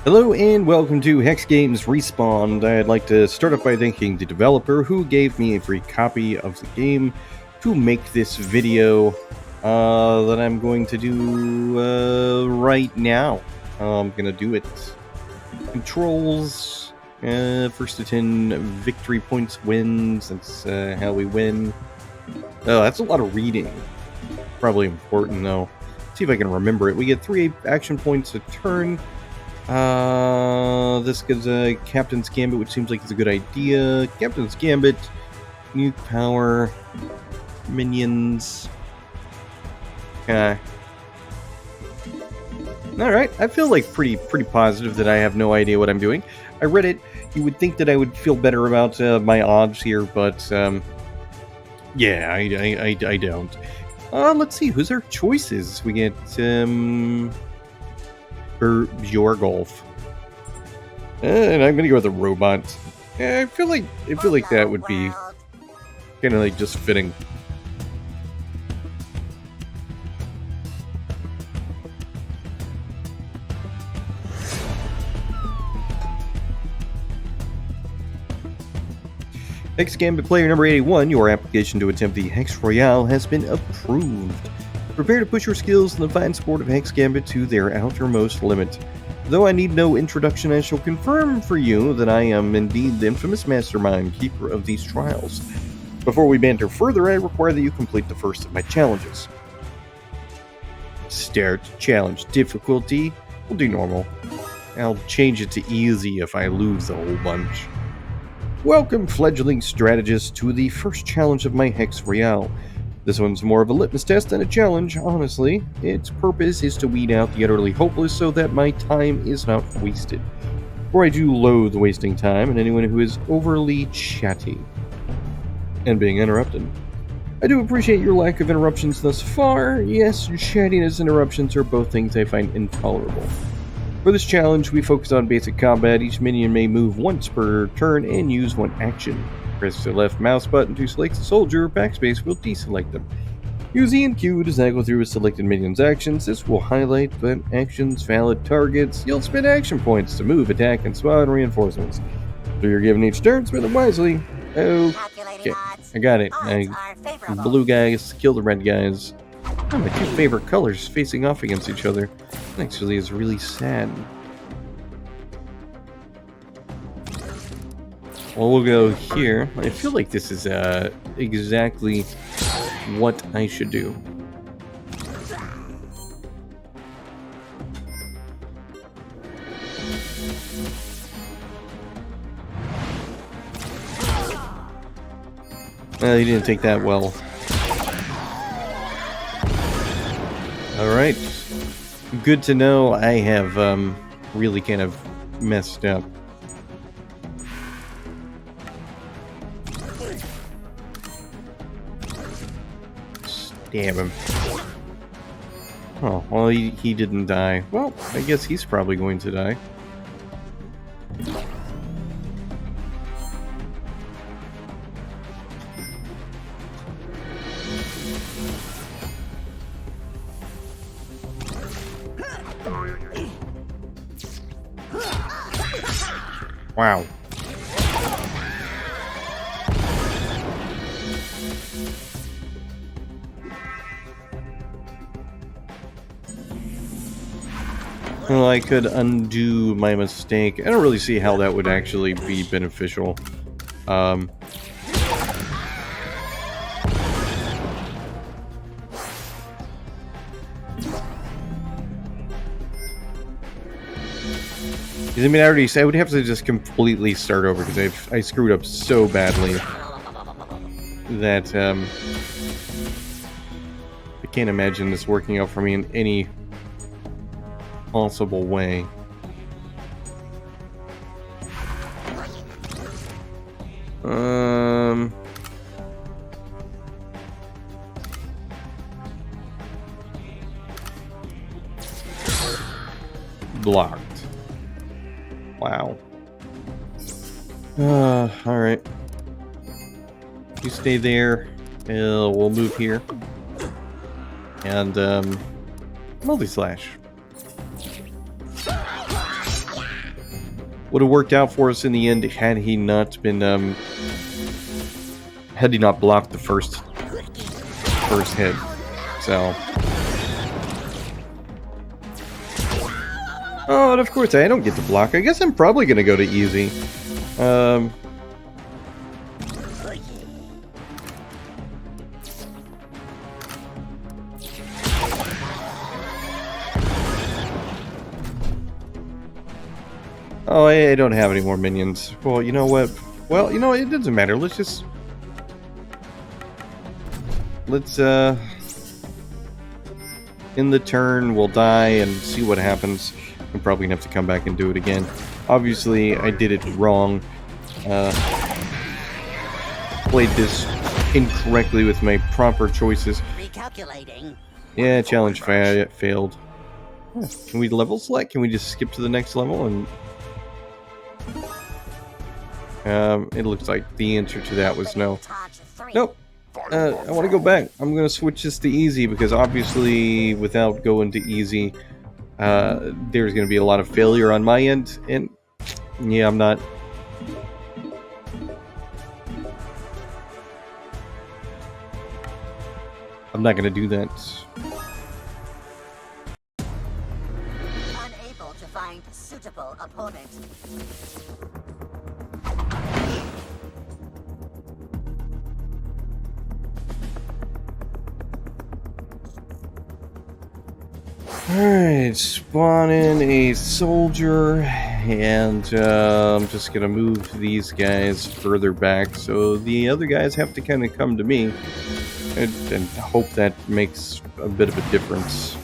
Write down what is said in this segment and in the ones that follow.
Hello and welcome to Hex Games Respawned. I'd like to start off by thanking the developer who gave me a free copy of the game to make this video that I'm going to do right now. I'm going to do it. Controls, first to 10 victory points wins, that's how we win. Oh, that's a lot of reading. Probably important though. Let's see if I can remember it. We get 3 action points a turn. This gives a Captain's Gambit, which seems like it's a good idea. Captain's Gambit, nuke power, minions. Okay. Alright, I feel like pretty positive that I have no idea what I'm doing. I read it. You would think that I would feel better about my odds here, but yeah, I don't. Let's see, who's our choices? We get your golf. And I'm gonna go with a robot. I feel like that would be kind of like just fitting. Hex Gambit player number 81, your application to attempt the Hex Royale has been approved. Prepare to push your skills in the fine sport of Hex Gambit to their outermost limit. Though I need no introduction, I shall confirm for you that I am indeed the infamous mastermind keeper of these trials. Before we banter further, I require that you complete the first of my challenges. Start challenge difficulty. We'll do normal. I'll change it to easy if I lose a whole bunch. Welcome, fledgling strategists, to the first challenge of my Hex Royale. This one's more of a litmus test than a challenge, honestly. Its purpose is to weed out the utterly hopeless so that my time is not wasted. For I do loathe wasting time and anyone who is overly chatty and being interrupted. I do appreciate your lack of interruptions thus far. Yes, chattiness and interruptions are both things I find intolerable. For this challenge, we focus on basic combat. Each minion may move once per turn and use one action. Press the left mouse button to select a soldier, backspace will deselect them. Use E and Q to cycle through a selected minion's actions. This will highlight the actions, valid targets. You'll spend action points to move, attack, and spawn reinforcements. So you're given each turn, spend them wisely. Okay, I got it. Blue guys kill the red guys. Oh, my 2 favorite colors facing off against each other. That actually is really sad. Well, we'll go here. I feel like this is exactly what I should do. He didn't take that well. Alright. Good to know I have really kind of messed up. Stab him. Oh, well, he didn't die. Well, I guess he's probably going to die. Wow. Well, I could undo my mistake. I don't really see how that would actually be beneficial. I mean, I would have to just completely start over because I screwed up so badly that I can't imagine this working out for me in any possible way. Blocked. Wow. Alright. You stay there. We'll move here. And, multi-slash. would have worked out for us in the end had he not been had he not blocked the first hit. So, oh, and of course I don't get to block. I guess I'm probably gonna go to easy. Oh, I don't have any more minions. Well, you know what? Well, you know, it doesn't matter. Let's in the turn, we'll die and see what happens. I'm probably gonna have to come back and do it again. Obviously, I did it wrong. Played this incorrectly with my proper choices. Recalculating. Yeah, challenge failed. Huh. Can we level select? Can we just skip to the next level? And it looks like the answer to that was no. Nope. I want to go back. I'm going to switch this to easy because obviously without going to easy, there's going to be a lot of failure on my end. And yeah, I'm not going to do that. Unable to find suitable opponent. Alright, spawn in a soldier, and I'm just gonna move these guys further back so the other guys have to kind of come to me, and hope that makes a bit of a difference.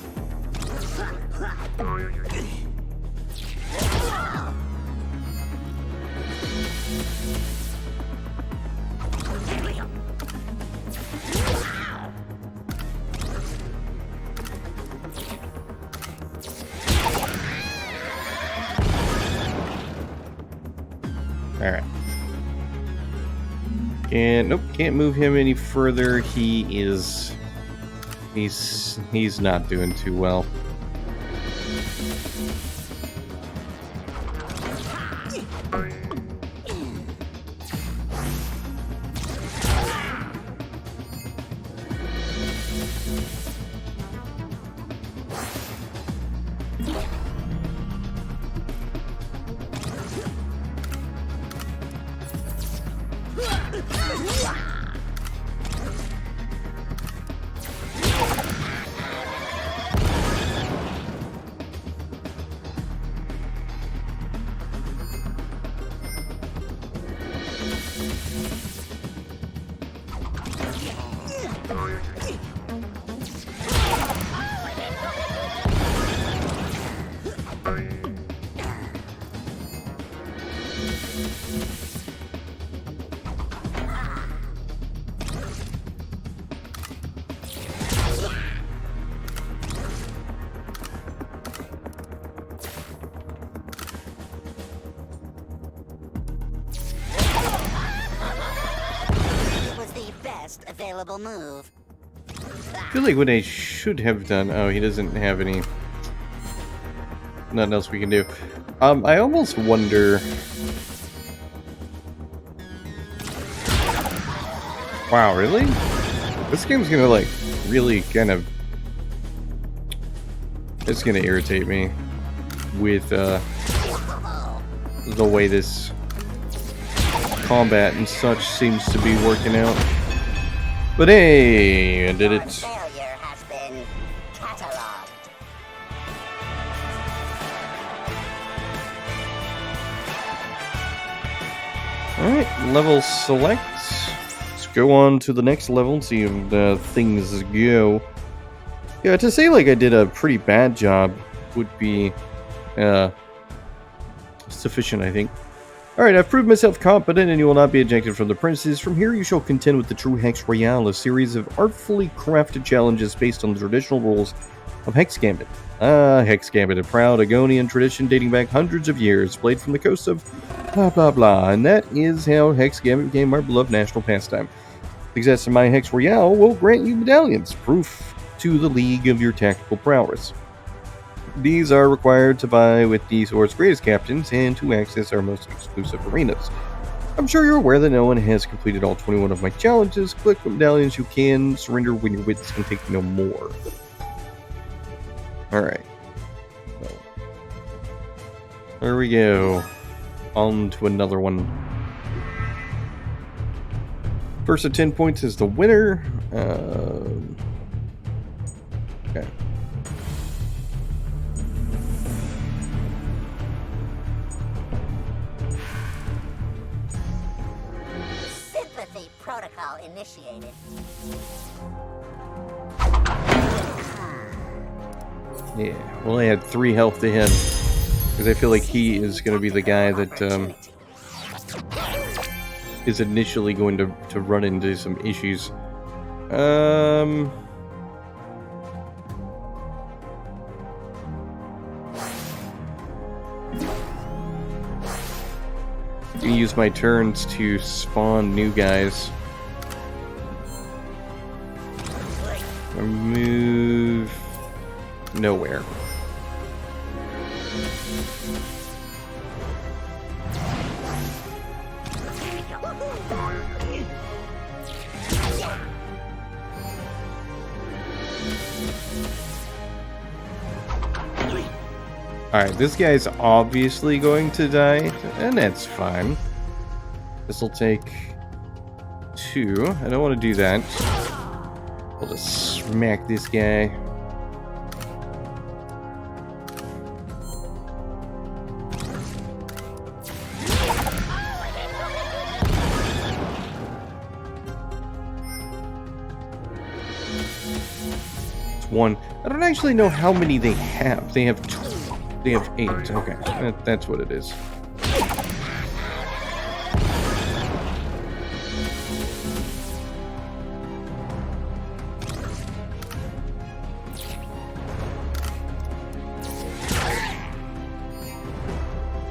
Alright. And nope, can't move him any further. He's not doing too well. Available move. I feel like what I should have done... Oh, he doesn't have any... Nothing else we can do. I almost wonder... Wow, really? This game's gonna, like, really kind of... It's gonna irritate me with, the way this combat and such seems to be working out. But hey, I did it. Failure has been cataloged. Alright, level select. Let's go on to the next level and see how things go. Yeah, to say like I did a pretty bad job would be sufficient, I think. Alright, I've proved myself competent and you will not be ejected from the premises. From here you shall contend with the true Hex Royale, a series of artfully crafted challenges based on the traditional rules of Hex Gambit. Hex Gambit, a proud Agonian tradition dating back hundreds of years, played from the coast of blah blah blah, and that is how Hex Gambit became our beloved national pastime. Success in my Hex Royale will grant you medallions, proof to the league of your tactical prowess. These are required to buy with the Sword's greatest captains and to access our most exclusive arenas. I'm sure you're aware that no one has completed all 21 of my challenges. Collect what medallions you can, surrender when your wits can take no more. Alright. Well, there we go. On to another one. First at 10 points is the winner. Okay. Sympathy protocol initiated. Yeah, well, I had 3 health to him. Because I feel like he is going to be the guy that is initially going to run into some issues. I'm gonna use my turns to spawn new guys. I move nowhere. Alright, this guy's obviously going to die, and that's fine. This will take 2. I don't want to do that. We'll just smack this guy. It's 1. I don't actually know how many they have. They have 2. They have 8. Okay, that's what it is.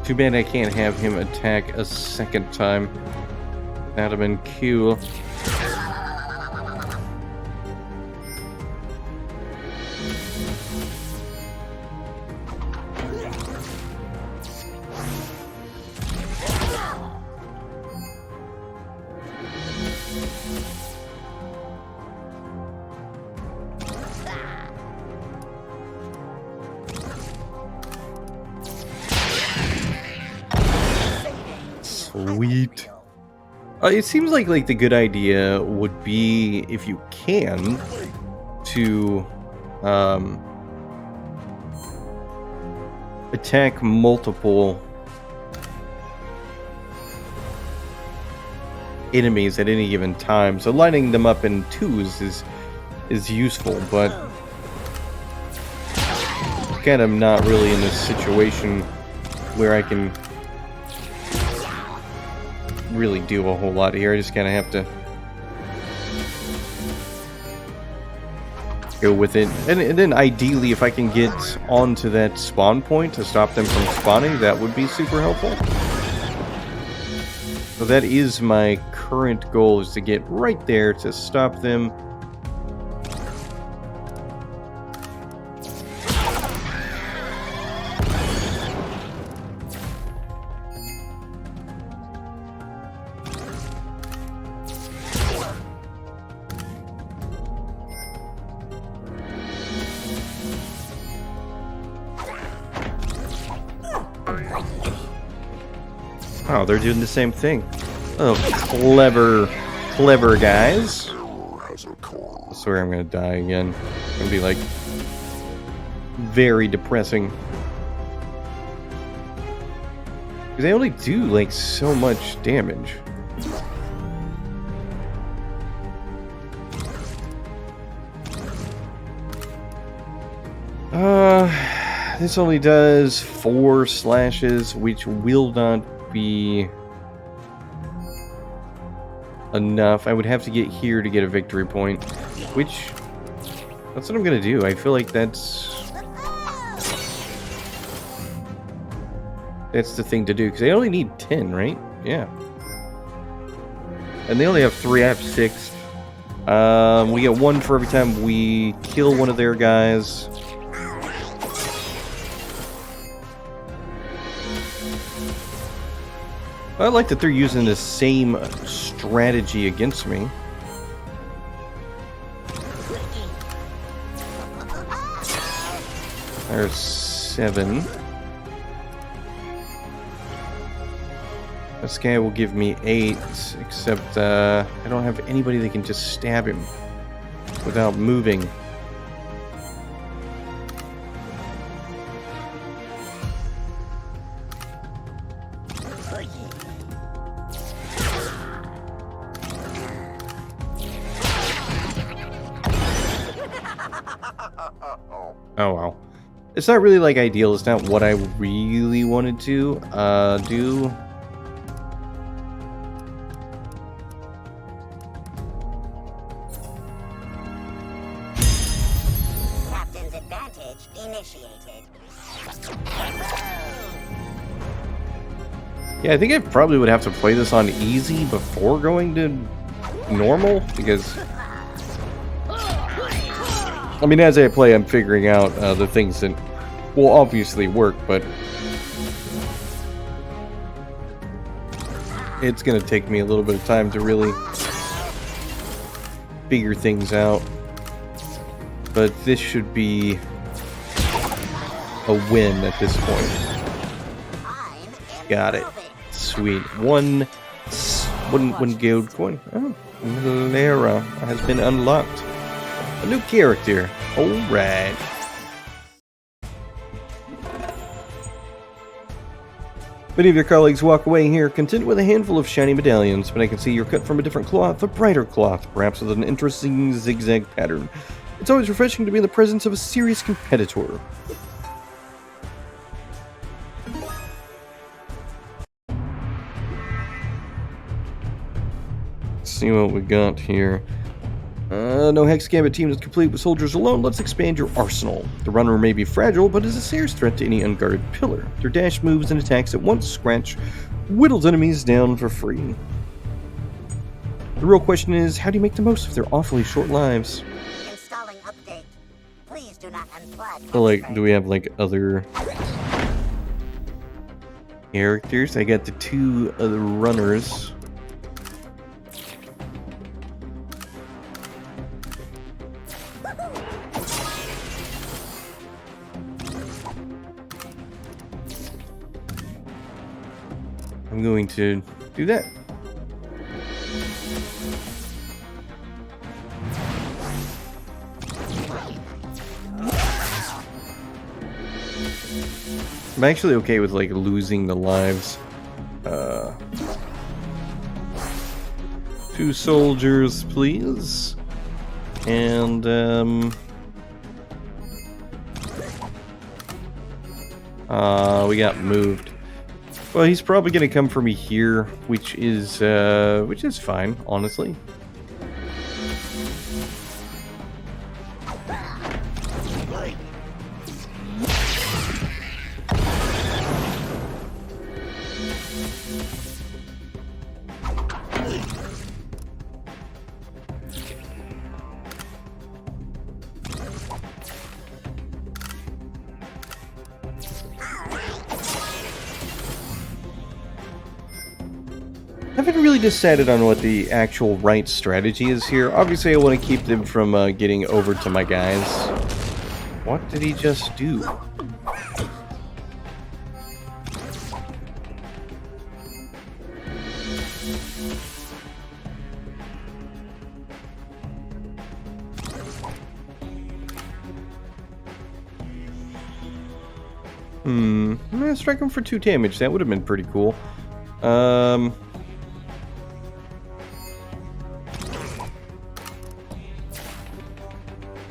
Too bad I can't have him attack a second time. That'd have been cool. Sweet. It seems like the good idea would be, if you can, to attack multiple enemies at any given time. So lining them up in 2s is useful, but kind of not really in a situation where I can really do a whole lot here. I just kind of have to go with it. And then ideally, if I can get onto that spawn point to stop them from spawning, that would be super helpful. So that is my current goal, is to get right there to stop them. Oh, they're doing the same thing. Oh, clever guys. I swear I'm gonna die again. It's gonna be like very depressing. Because they only do like so much damage. This only does 4 slashes, which will not be enough. I would have to get here to get a victory point, which that's what I'm gonna do. I feel like that's the thing to do, because they only need 10, right? Yeah. And they only have 3. I have 6. We get 1 for every time we kill one of their guys. I like that they're using the same strategy against me. There's 7. This guy will give me 8, except I don't have anybody that can just stab him without moving. Oh well. It's not really like ideal, it's not what I really wanted to do. Captain's advantage initiated. Yeah, I think I probably would have to play this on easy before going to normal, because I mean, as I play, I'm figuring out the things that will obviously work, but it's going to take me a little bit of time to really figure things out. But this should be a win at this point. Got it. Sweet. One gold coin. Oh, Lara has been unlocked. A new character. Alright. Many of your colleagues walk away here content with a handful of shiny medallions, but I can see you're cut from a different cloth, a brighter cloth, perhaps with an interesting zigzag pattern. It's always refreshing to be in the presence of a serious competitor. Let's see what we got here. No Hex Gambit team is complete with soldiers alone. Let's expand your arsenal. The runner may be fragile, but is a serious threat to any unguarded pillar. Their dash moves and attacks at once scratch whittles enemies down for free. The real question is, how do you make the most of their awfully short lives? Installing update. Please do not unplug. So, like, do we have like other characters? I got the 2 other runners. I'm going to do that. I'm actually okay with like losing the lives. 2 soldiers, please. And we got moved. Well, he's probably going to come for me here, which is fine, honestly. I haven't really decided on what the actual right strategy is here. Obviously, I want to keep them from getting over to my guys. What did he just do? I'm gonna strike him for 2 damage. That would have been pretty cool.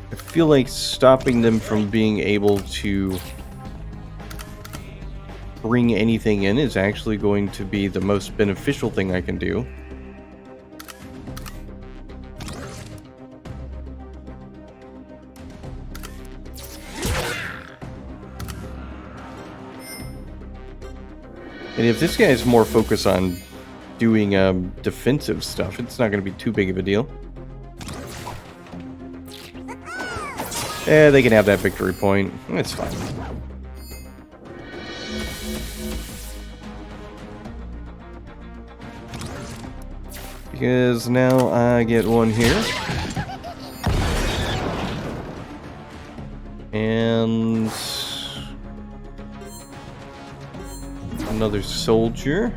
I feel like stopping them from being able to bring anything in is actually going to be the most beneficial thing I can do. And if this guy is more focused on doing defensive stuff, it's not going to be too big of a deal. Yeah, they can have that victory point. It's fine. Because now I get one here. And another soldier.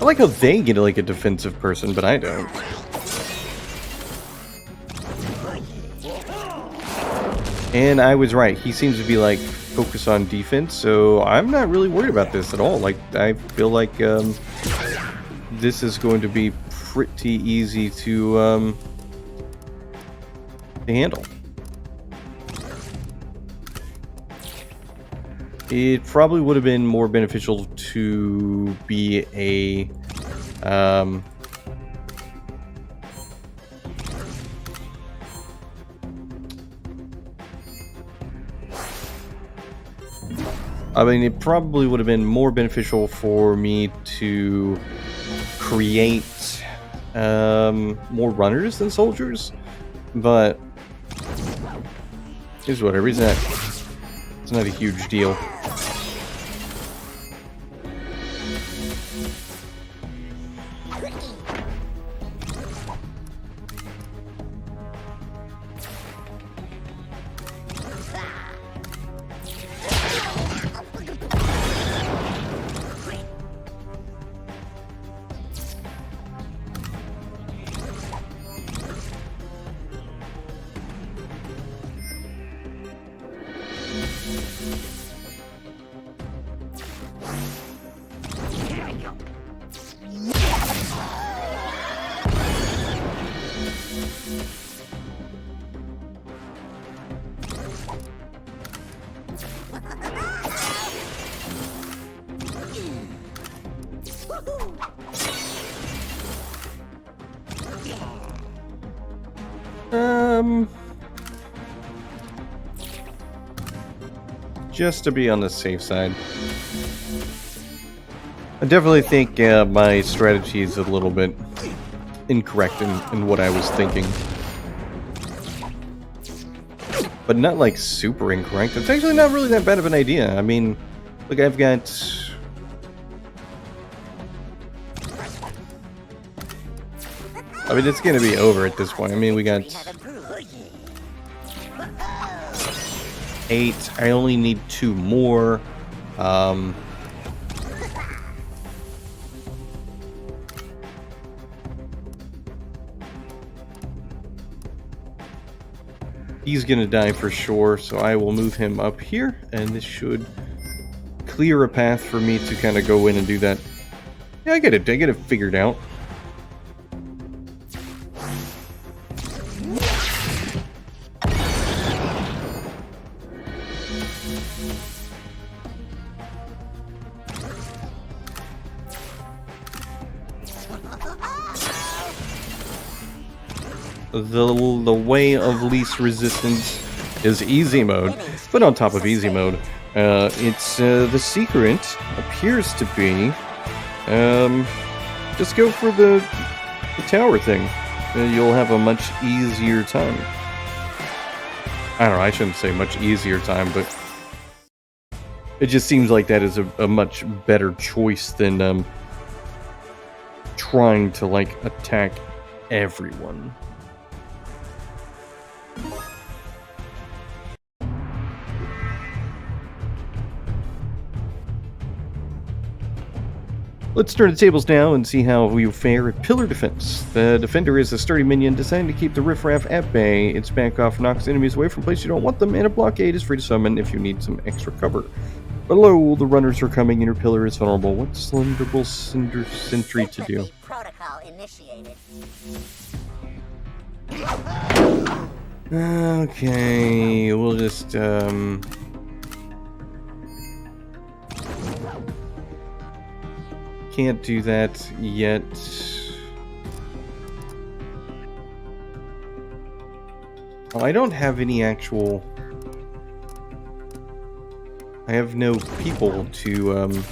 I like how they get like a defensive person, but I don't. And I was right. He seems to be like focused on defense, so I'm not really worried about this at all. Like, I feel like this is going to be pretty easy to handle. It probably would have been more beneficial to be a I mean, it probably would have been more beneficial for me to create more runners than soldiers, but here's whatever. It's not a huge deal. Just to be on the safe side. I definitely think my strategy is a little bit incorrect in what I was thinking. But not like super incorrect. It's actually not really that bad of an idea. I mean, look, I've got... I mean, it's gonna be over at this point. I mean, we got 8. I only need 2 more. He's gonna die for sure, so I will move him up here, and this should clear a path for me to kind of go in and do that. Yeah, I get it figured out. The way of least resistance is easy mode, but on top of easy mode, it's the secret appears to be just go for the tower thing. You'll have a much easier time. I don't know, I shouldn't say much easier time, but it just seems like that is a much better choice than trying to like attack everyone. Let's turn the tables now and see how we fare at Pillar Defense. The Defender is a sturdy minion designed to keep the riffraff at bay. Its back off knocks enemies away from places you don't want them, and a blockade is free to summon if you need some extra cover. Below, the runners are coming and your pillar is vulnerable. What's Vulnerable Sentry to do? Protocol initiated. Okay, we'll just can't do that yet. Oh, I don't have any actual... I have no people to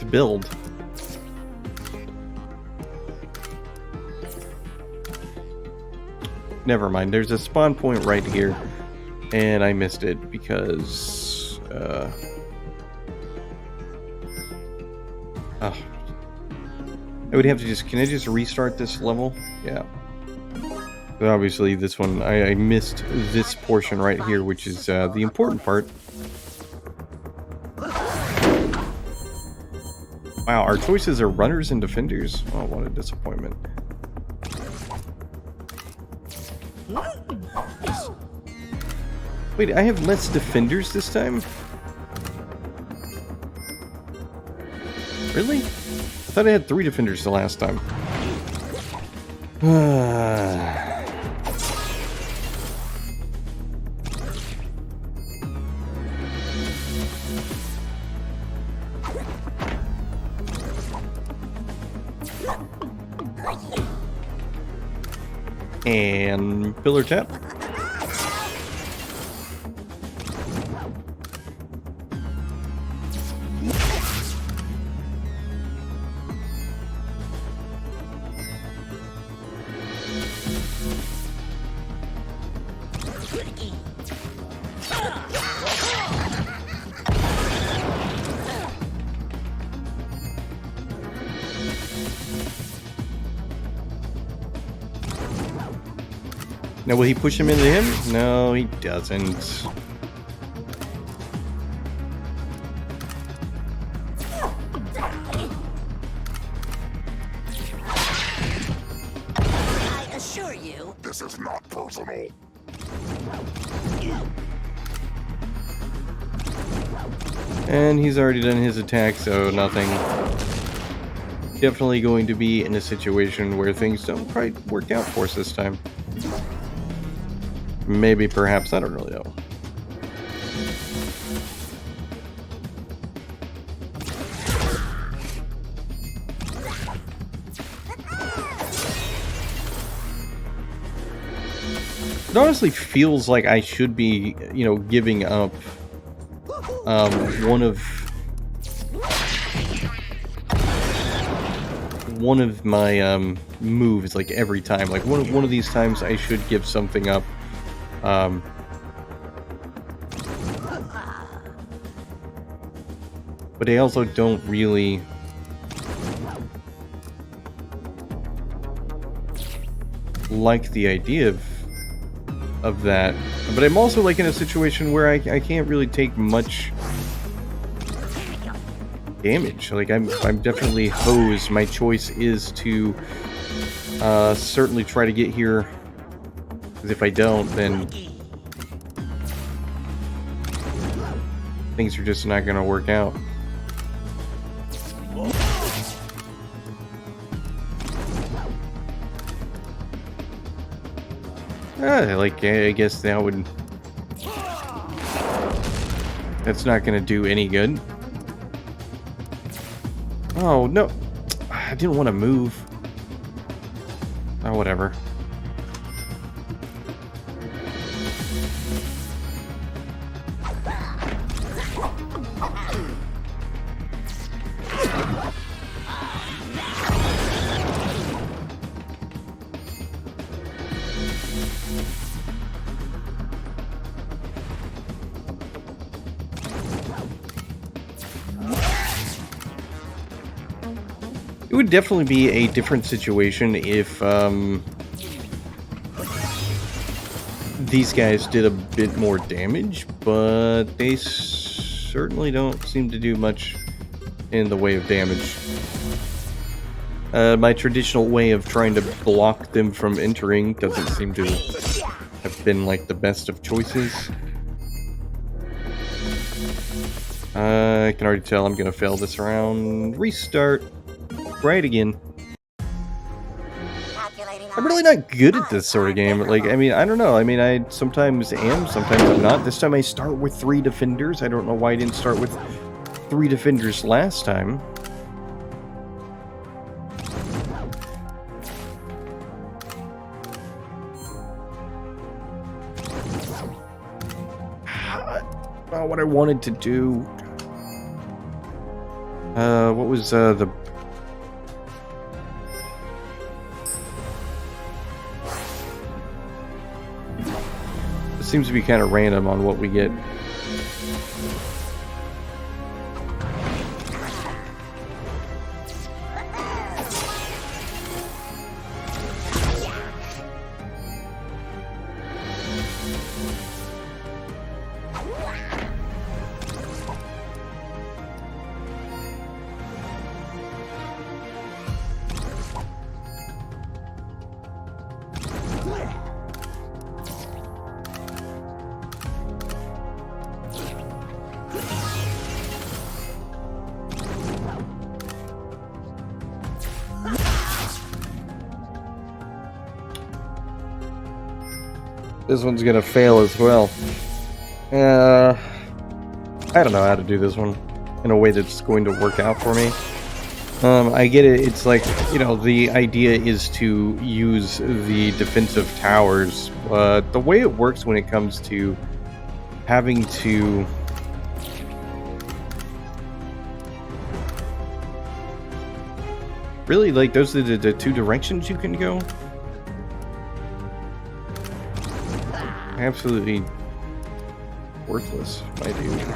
build. Never mind, there's a spawn point right here. And I missed it because... I would have to just... Can I just restart this level? Yeah. But obviously, this one... I missed this portion right here, which is the important part. Wow, our choices are runners and defenders? Oh, what a disappointment. Wait, I have less defenders this time? Really? I thought I had 3 defenders the last time. And pillar tap. Now, will he push him into him? No, he doesn't. I assure you, This is not personal. And he's already done his attack, so nothing. Definitely going to be in a situation where things don't quite work out for us this time. Maybe, perhaps, I don't really know. It honestly feels like I should be, you know, giving up one of my moves like every time. Like one of these times I should give something up. But I also don't really like the idea of that. But I'm also like in a situation where I can't really take much damage. Like I'm definitely hosed. My choice is to certainly try to get here. Because if I don't, then things are just not going to work out. Like, I guess that would... That's not going to do any good. Oh, no. I didn't want to move. Oh, whatever. It would definitely be a different situation if these guys did a bit more damage, but they certainly don't seem to do much in the way of damage. My traditional way of trying to block them from entering doesn't seem to have been like the best of choices. I can already tell I'm gonna fail this round. Restart. Right again. I'm really not good at this sort of game. Like, I mean, I don't know. I mean, I sometimes am, sometimes I'm not. This time I start with 3 defenders. I don't know why I didn't start with 3 defenders last time. Not what I wanted to do. What was the It seems to be kind of random on what we get. This one's gonna fail as well. I don't know how to do this one in a way that's going to work out for me. I get it. It's like, you know, the idea is to use the defensive towers. The way it works when it comes to having to... Really, like, those are the two directions you can go? Absolutely worthless, my dude.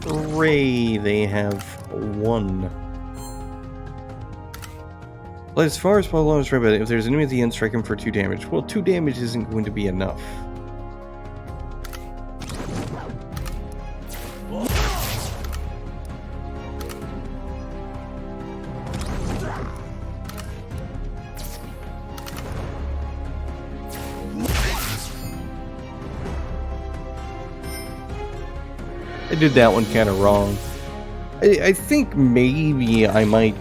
Hooray, they have won. Well, as far as well, if there's an enemy at the end, strike him for 2 damage. Well, 2 damage isn't going to be enough. I did that one kind of wrong. I think maybe I might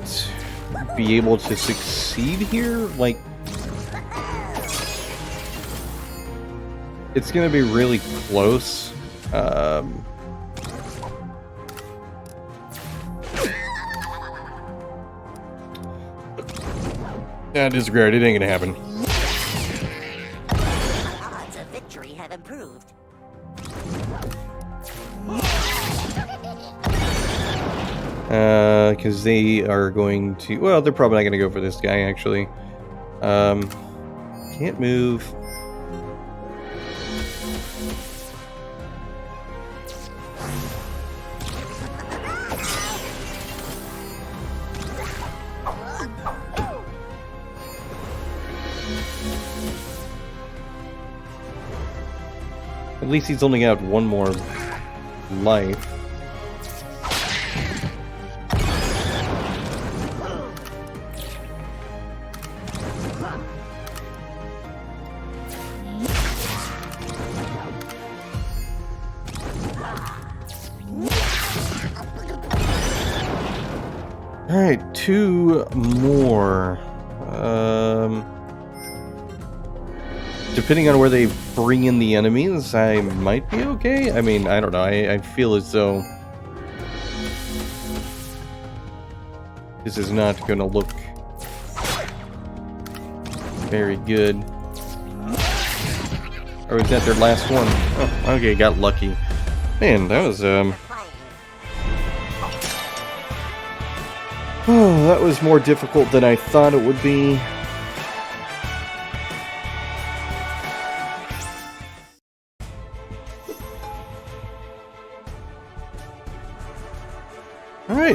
be able to succeed here. Like, it's gonna be really close. Disregard. It ain't gonna happen. Our odds of victory have improved. Because they are going to... Well, they're probably not going to go for this guy, actually. Can't move. At least he's only got one more life. Alright, 2 more. Depending on where they bring in the enemies, I might be okay. I mean, I don't know. I feel as though this is not going to look very good. Or is that their last one? Oh, okay, got lucky. Man, that was, Oh, that was more difficult than I thought it would be.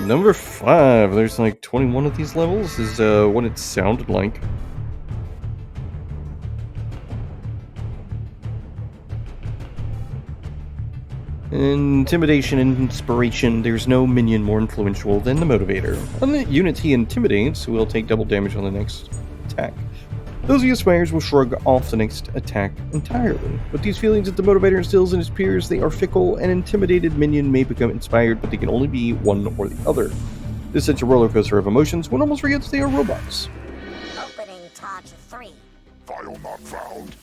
number 5. There's like 21 of these levels, is what it sounded like. Intimidation and inspiration. There's no minion more influential than the motivator. On the units he intimidates will take double damage on the next attack. Those he inspires will shrug off the next attack entirely. With these feelings that the motivator instills in his peers, they are fickle. An intimidated minion may become inspired, but they can only be one or the other. This is such a roller coaster of emotions, one almost forgets they are robots. Opening Taj 3. File not found.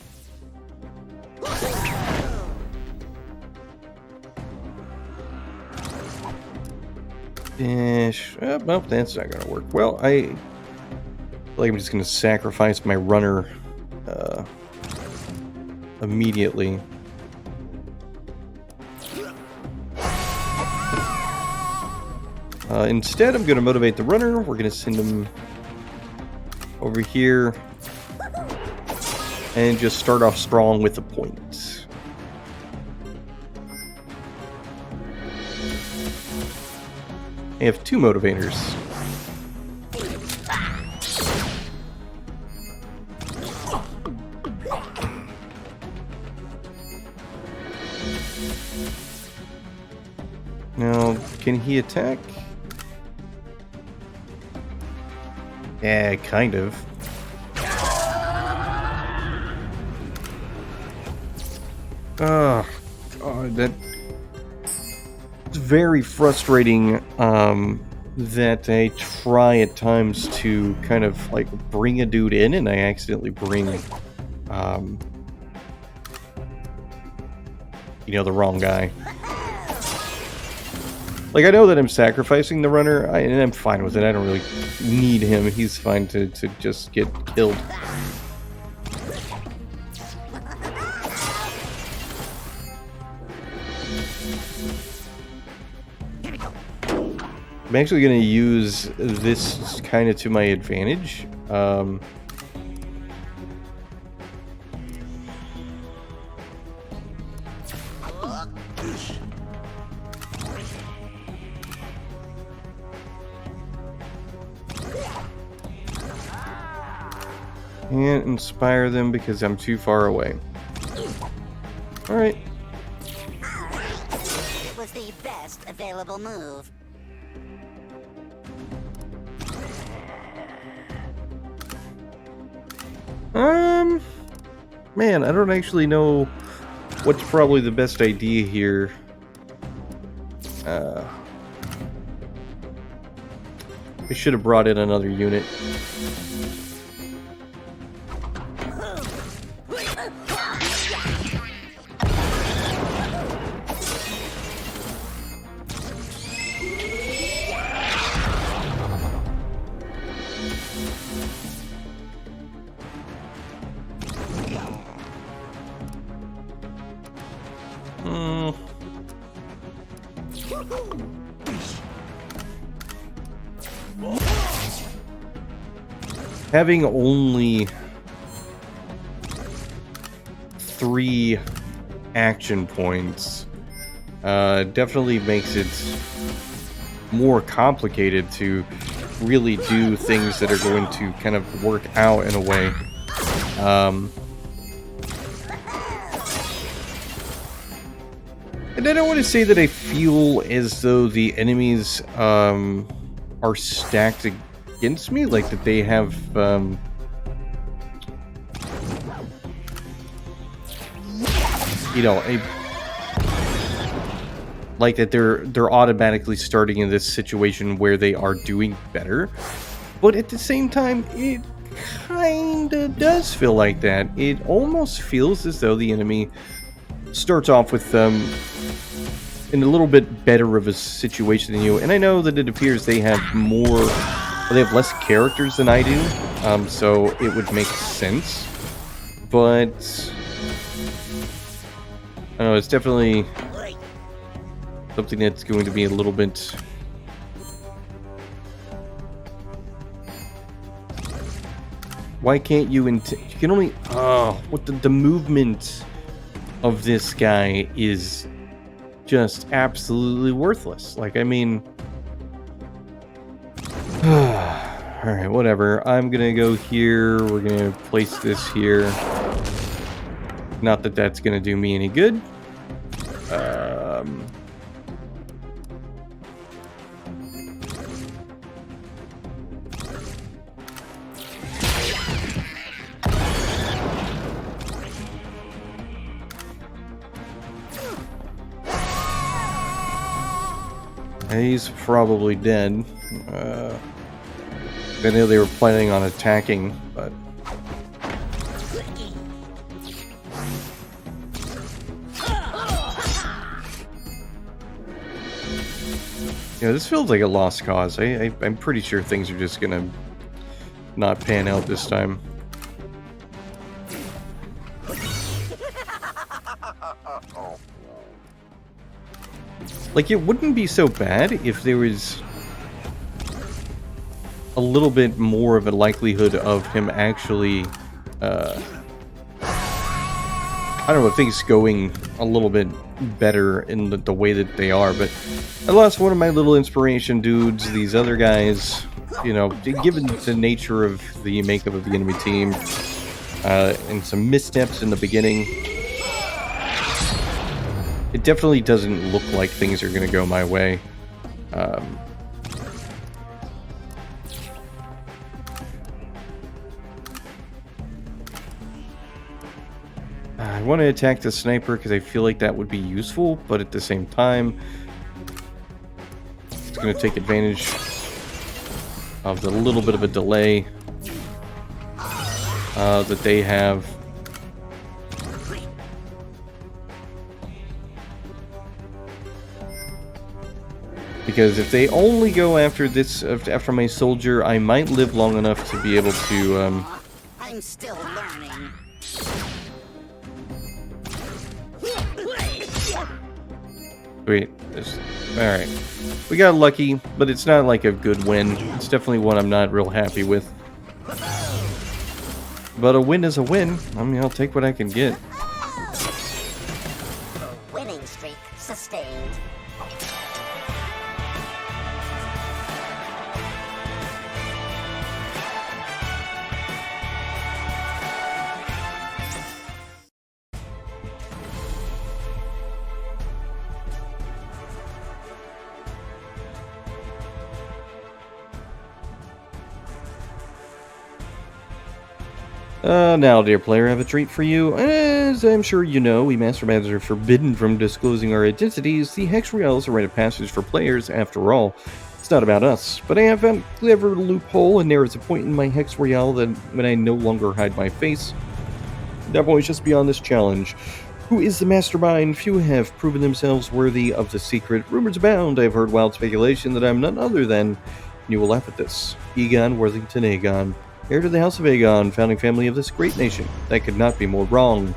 Well, that's not gonna work. Well, I feel like I'm just gonna sacrifice my runner immediately. Instead, I'm gonna motivate the runner. We're gonna send him over here and just start off strong with a point. I have 2 motivators. Now, can he attack? Yeah, kind of. Oh, God, that's very frustrating, that I try at times to kind of, like, bring a dude in, and I accidentally bring, the wrong guy. Like, I know that I'm sacrificing the runner, and I'm fine with it. I don't really need him. He's fine to just get killed. I'm actually going to use this kind of to my advantage. Can't inspire them because I'm too far away. Alright. It was the best available move. Man, I don't actually know what's probably the best idea here. I should have brought in another unit. Having only 3 action points definitely makes it more complicated to really do things that are going to kind of work out in a way. And I don't want to say that I feel as though the enemies are stacked against me, like that they have like that they're automatically starting in this situation where they are doing better. But at the same time, it kinda does feel like that. It almost feels as though the enemy starts off with in a little bit better of a situation than you. And I know that it appears they have less characters than I do, so it would make sense. But I don't know, it's definitely something that's going to be a little bit. Why can't you? You can only. What the movement of this guy is just absolutely worthless. Like, I mean, Alright, whatever. I'm gonna go here. We're gonna place this here. Not that that's gonna do me any good. He's probably dead. I know they were planning on attacking, but... Yeah, this feels like a lost cause. I'm pretty sure things are just gonna not pan out this time. Like, it wouldn't be so bad if there was a little bit more of a likelihood of him actually, I don't know, things going a little bit better in the way that they are, but I lost one of my little inspiration dudes. These other guys, you know, given the nature of the makeup of the enemy team, and some missteps in the beginning, it definitely doesn't look like things are going to go my way. I want to attack the sniper because I feel like that would be useful, but at the same time, it's going to take advantage of the little bit of a delay that they have. Because if they only go after this, after my soldier, I might live long enough to be able to, I'm still learning. wait, alright. We got lucky, but it's not like a good win. It's definitely one I'm not real happy with. But a win is a win. I mean, I'll take what I can get. Winning streak sustained. Now, dear player, I have a treat for you. As I'm sure you know, we masterminds are forbidden from disclosing our identities. The Hex Real is a rite of passage for players, after all. It's not about us, but I have found a clever loophole, and there is a point in my Hex Real that when I no longer hide my face. That point is just beyond this challenge. Who is the mastermind? Few have proven themselves worthy of the secret. Rumors abound. I've heard wild speculation that I'm none other than, you will laugh at this, Egon Worthington Aegon. Heir to the House of Aegon, founding family of this great nation. That could not be more wrong.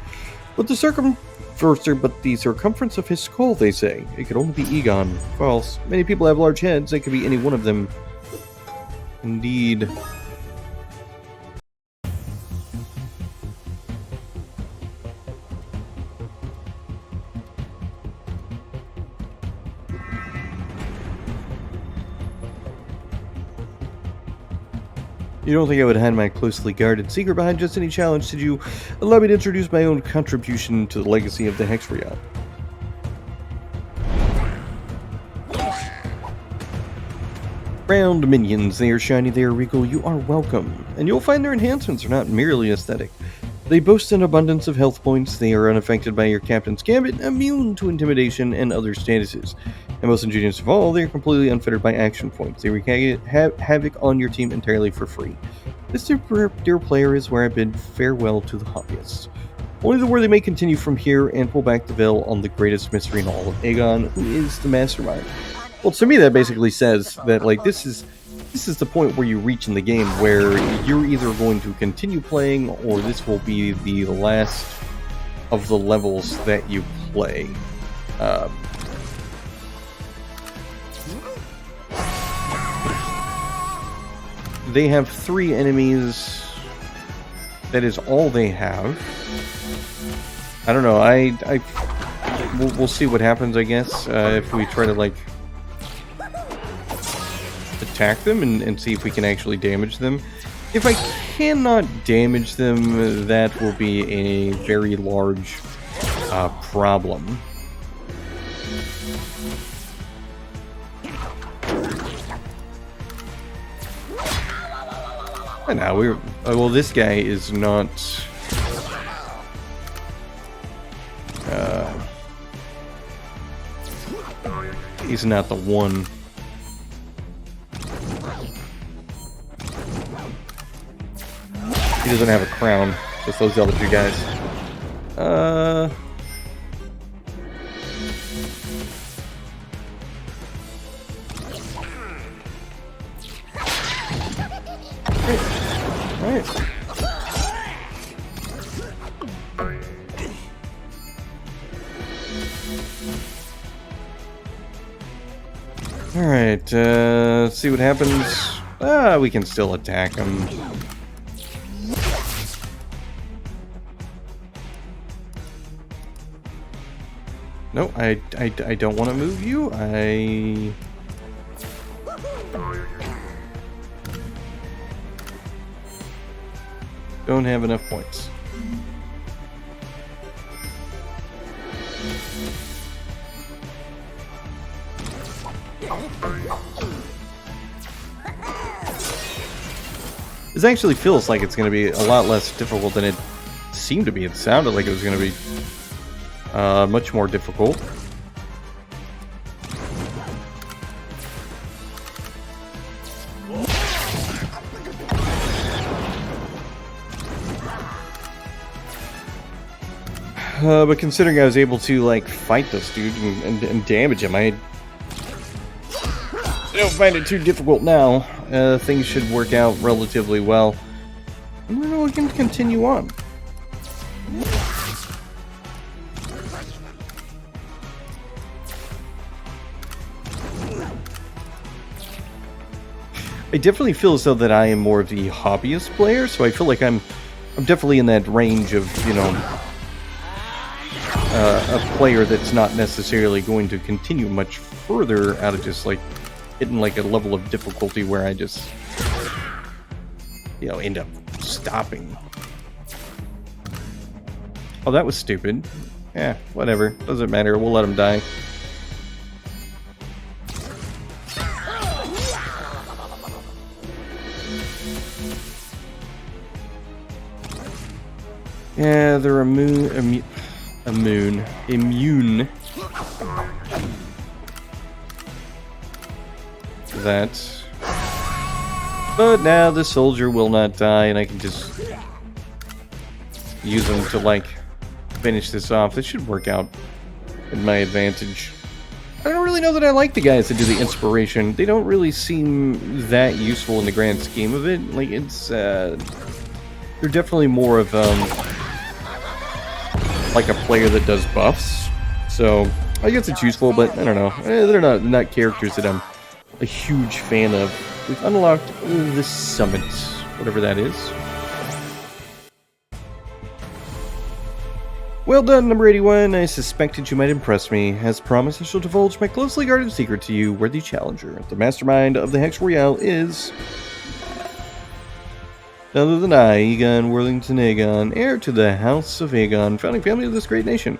But the circumference of his skull, they say. It could only be Egon. False. Many people have large heads. It could be any one of them. Indeed. You don't think I would hide my closely guarded secret behind just any challenge, did you? Allow me to introduce my own contribution to the legacy of the Hex Real. Round minions, they are shiny, they are regal, you are welcome. And you'll find their enhancements are not merely aesthetic. They boast an abundance of health points, they are unaffected by your Captain's Gambit, immune to intimidation and other statuses. And most ingenious of all, they are completely unfettered by action points. They wreak havoc on your team entirely for free. This dear player is where I bid farewell to the hobbyists. Only the worthy may continue from here and pull back the veil on the greatest mystery in all of Aegon, who is the mastermind. Well, to me that basically says that, like, this is the point where you reach in the game where you're either going to continue playing or this will be the last of the levels that you play. They have 3 enemies. That is all they have. I don't know. We'll see what happens, I guess, if we try to, like, attack them and see if we can actually damage them. If I cannot damage them, that will be a very large problem. And now we're... well, this guy is not... he's not the one. He doesn't have a crown, just those other two guys. Alright. Alright, let's see what happens. We can still attack him. No, I don't want to move you. I don't have enough points. This actually feels like it's going to be a lot less difficult than it seemed to be. It sounded like it was going to be much more difficult. But considering I was able to, like, fight this dude and damage him, I don't find it too difficult now. Things should work out relatively well. And then we can continue on. I definitely feel as though that I am more of the hobbyist player, so I feel like I'm definitely in that range of, you know, a player that's not necessarily going to continue much further out of just, like, hitting, like, a level of difficulty where I just, you know, end up stopping. Oh, that was stupid. Yeah, whatever. Doesn't matter. We'll let him die. Yeah, they're immune to that. But now the soldier will not die, and I can just use them to, like, finish this off. This should work out in my advantage. I don't really know that I like the guys that do the inspiration. They don't really seem that useful in the grand scheme of it. Like, it's, they're definitely more of, like a player that does buffs. So, I guess it's useful, but I don't know. They're not characters that I'm a huge fan of. We've unlocked the summit, whatever that is. Well done, number 81. I suspected you might impress me. As promised, I shall divulge my closely guarded secret to you, worthy challenger. The mastermind of the Hex Royale is none other than I, Egon Worthington Aegon, heir to the House of Aegon, founding family of this great nation.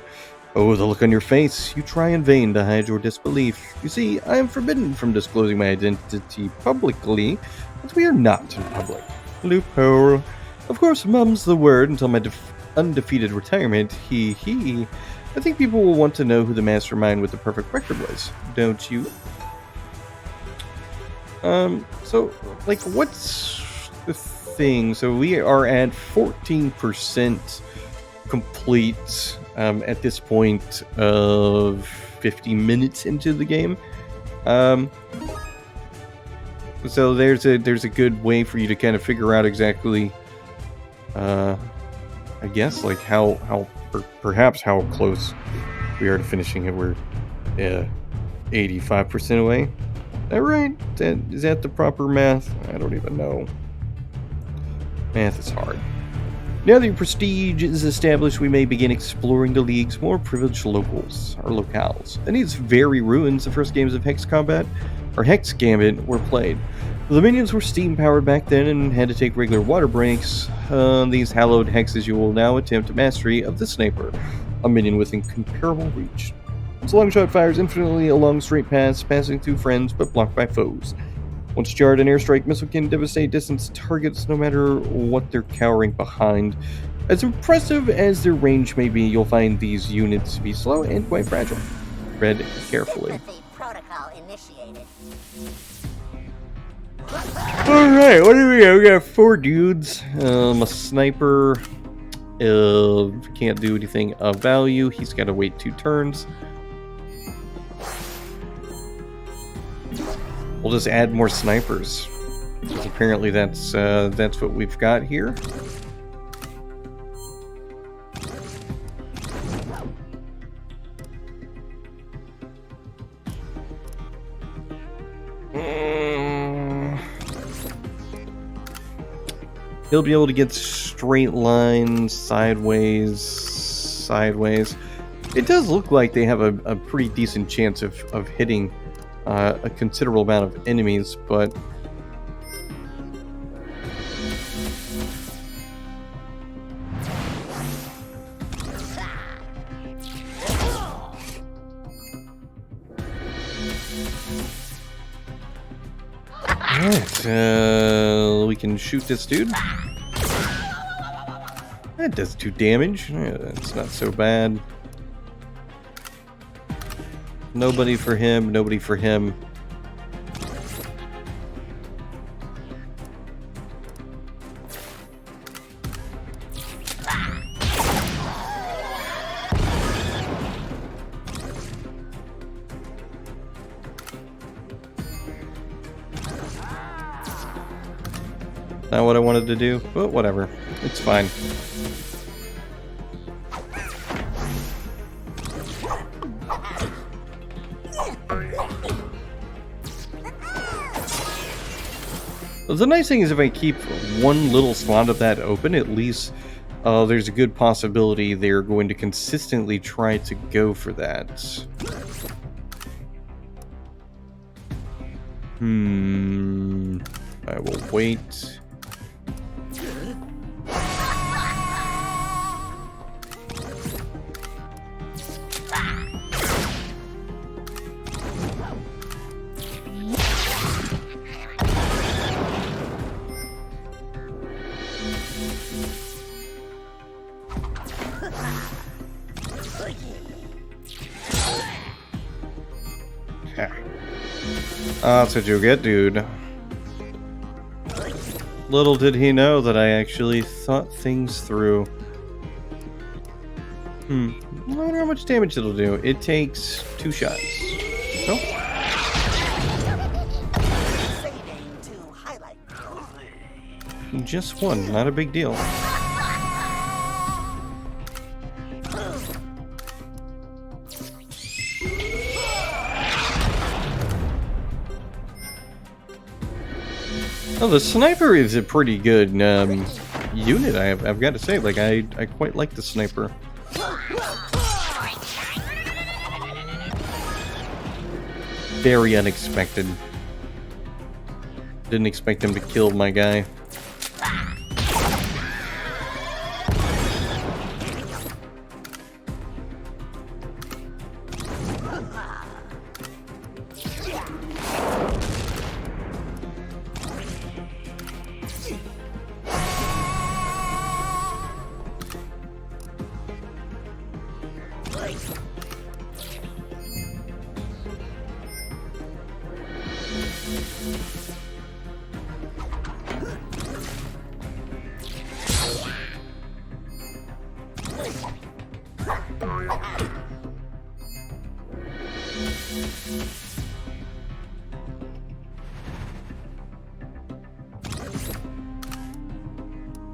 Oh, the look on your face. You try in vain to hide your disbelief. You see, I am forbidden from disclosing my identity publicly, but we are not in public. Loophole. Of course, mum's the word until my undefeated retirement. I think people will want to know who the mastermind with the perfect record was, don't you? So, like, what's the thing? So we are at 14% complete at this point of 50 minutes into the game. So there's a good way for you to kind of figure out exactly, I guess, like perhaps how close we are to finishing it. We're 85% away. Is that right? Is that the proper math? I don't even know. Math is hard. Now that your prestige is established, we may begin exploring the League's more privileged locales. Beneath its very ruins, the first games of Hex combat or Hex Gambit were played. The minions were steam-powered back then and had to take regular water breaks. These hallowed hexes you will now attempt mastery of the Sniper, a minion with incomparable reach. Its long shot fires infinitely along straight paths, passing through friends but blocked by foes. Once jarred, an airstrike missile can devastate distance targets no matter what they're cowering behind. As impressive as their range may be, you'll find these units to be slow and quite fragile. Tread carefully. Sympathy protocol initiated. Alright, what do we got? We got 4 dudes. A sniper. Can't do anything of value. He's got to wait 2 turns. We'll just add more snipers. Because apparently that's what we've got here. He'll be able to get straight lines, sideways. It does look like they have a pretty decent chance of hitting a considerable amount of enemies, but alright, we can shoot this dude. That does 2 damage. That's not so bad. Nobody for him, nobody for him. Not what I wanted to do, but whatever. It's fine. The nice thing is if I keep one little slot of that open, at least there's a good possibility they're going to consistently try to go for that. I will wait. That's what you get, dude. Little did he know that I actually thought things through. I wonder how much damage it'll do. It takes 2 shots. Nope. Just 1, not a big deal. Oh, the sniper is a pretty good unit, I've got to say. Like, I quite like the sniper. Very unexpected. Didn't expect him to kill my guy.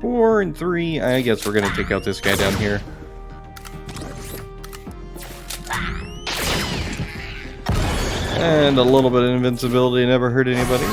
Four and 3. I guess we're gonna take out this guy down here. And a little bit of invincibility never hurt anybody.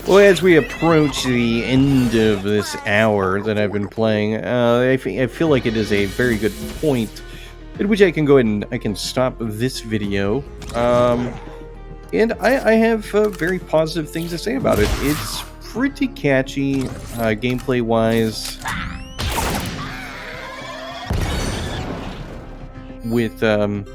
Well, as we approach the end of this hour that I've been playing, I feel like it is a very good point at which I can go ahead and I can stop this video. And I have very positive things to say about it. It's pretty catchy, gameplay-wise, with the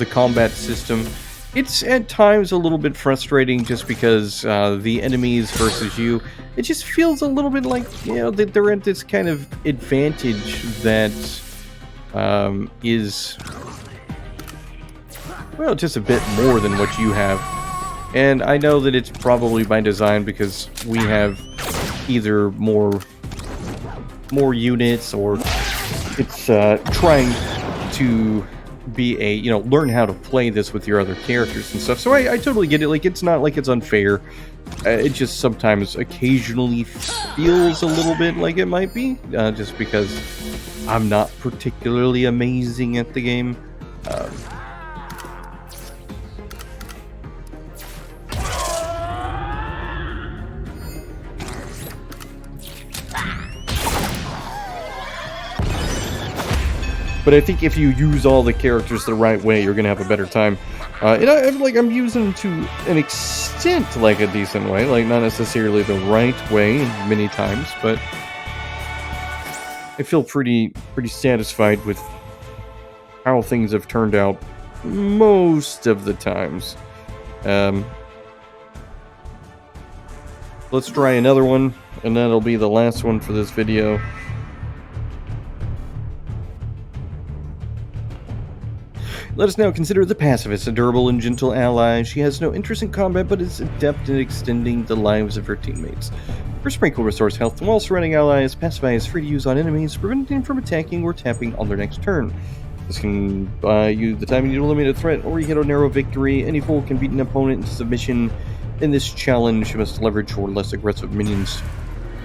combat system. It's at times a little bit frustrating just because the enemies versus you, it just feels a little bit like, you know, that they're at this kind of advantage that is, well, just a bit more than what you have. And I know that it's probably by design because we have either more units, or it's trying to be a, you know, learn how to play this with your other characters and stuff. So I totally get it. Like, it's not like it's unfair. It just sometimes occasionally feels a little bit like it might be, just because I'm not particularly amazing at the game. But I think if you use all the characters the right way, you're gonna have a better time. And I'm using them to an extent, like a decent way, like not necessarily the right way many times, but I feel pretty satisfied with how things have turned out most of the times. Let's try another one, and that'll be the last one for this video. Let us now consider the pacifist, a durable and gentle ally. She has no interest in combat, but is adept in extending the lives of her teammates. Her sprinkle restores health to all surrounding allies. Pacify is free to use on enemies, preventing them from attacking or tapping on their next turn. This can buy you the time you need to eliminate a threat, or you get a narrow victory. Any fool can beat an opponent into submission. In this challenge, you must leverage your less aggressive minions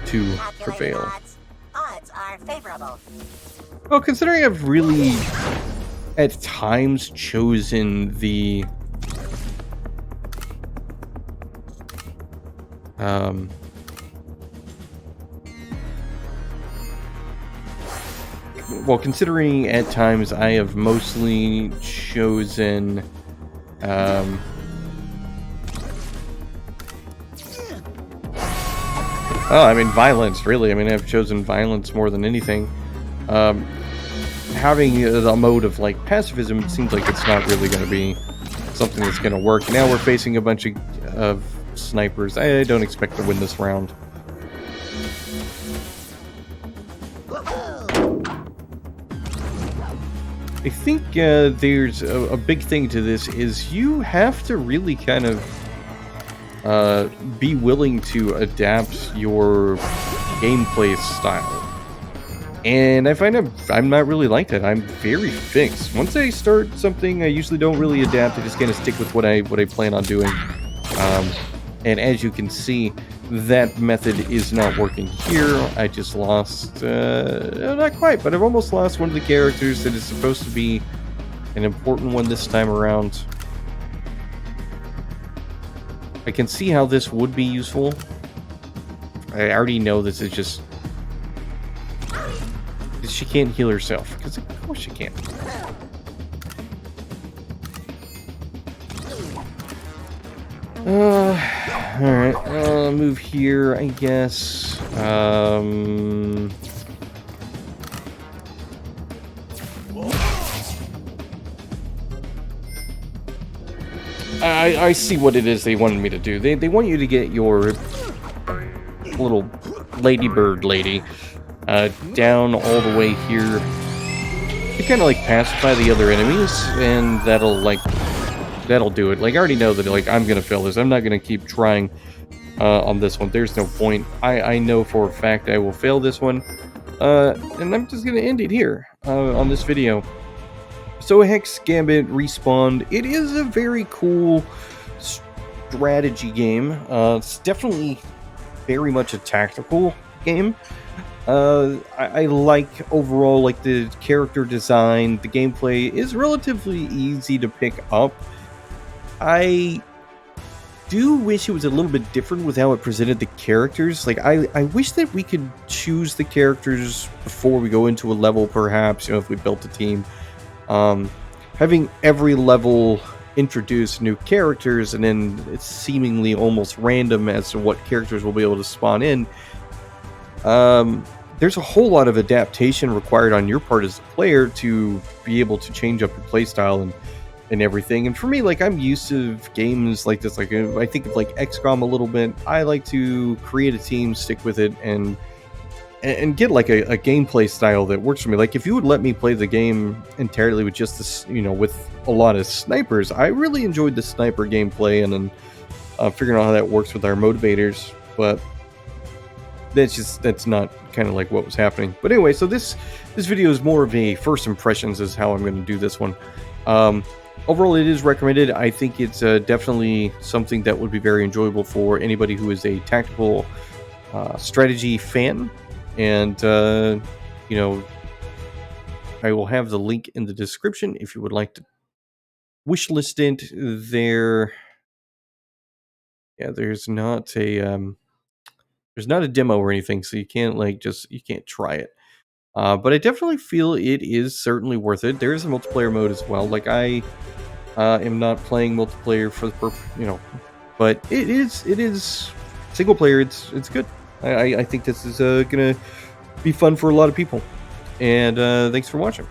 to prevail. Odds are favorable. Well, considering I've really at times chosen the well, considering at times I have mostly chosen I mean violence, really. I mean, I've chosen violence more than anything. Having a mode of like pacifism, it seems like it's not really going to be something that's going to work. Now we're facing a bunch of snipers. I don't expect to win this round. I think there's a big thing to this is you have to really kind of be willing to adapt your gameplay style. And I find I'm not really like that. I'm very fixed. Once I start something, I usually don't really adapt. I just kind of stick with what I plan on doing. And as you can see, that method is not working here. I just lost, not quite, but I've almost lost one of the characters that is supposed to be an important one this time around. I can see how this would be useful. I already know this is just... she can't heal herself, because of course she can't. Alright, move here, I guess. I see what it is they wanted me to do. They want you to get your little ladybird lady down all the way here. You kind of like pacify the other enemies, and that'll do it. Like, I already know that, like, I'm gonna fail this. I'm not gonna keep trying on this one. There's no point. I know for a fact I will fail this one, and I'm just gonna end it here on this video. So, Hex Gambit Respawned. It is a very cool strategy game. It's definitely very much a tactical game. I like overall, like, the character design. The gameplay is relatively easy to pick up. I do wish it was a little bit different with how it presented the characters. Like, I wish that we could choose the characters before we go into a level, perhaps, you know, if we built a team. Having every level introduce new characters, and then it's seemingly almost random as to what characters will be able to spawn in. There's a whole lot of adaptation required on your part as a player to be able to change up your playstyle and everything. And for me, like, I'm used to games like this. Like, I think of like XCOM a little bit. I like to create a team, stick with it, and get like a gameplay style that works for me. Like, if you would let me play the game entirely with just this, you know, with a lot of snipers, I really enjoyed the sniper gameplay, and then figuring out how that works with our motivators. But that's not kind of like what was happening. But anyway, so this video is more of a first impressions is how I'm going to do this one. Overall, it is recommended. I think it's definitely something that would be very enjoyable for anybody who is a tactical strategy fan. And you know, I will have the link in the description if you would like to wishlist it there. Yeah, there's not a demo or anything, so you can't you can't try it. But I definitely feel it is certainly worth it. There is a multiplayer mode as well. Like, I am not playing multiplayer for the you know, but it is single player. It's good. I think this is gonna be fun for a lot of people. And thanks for watching.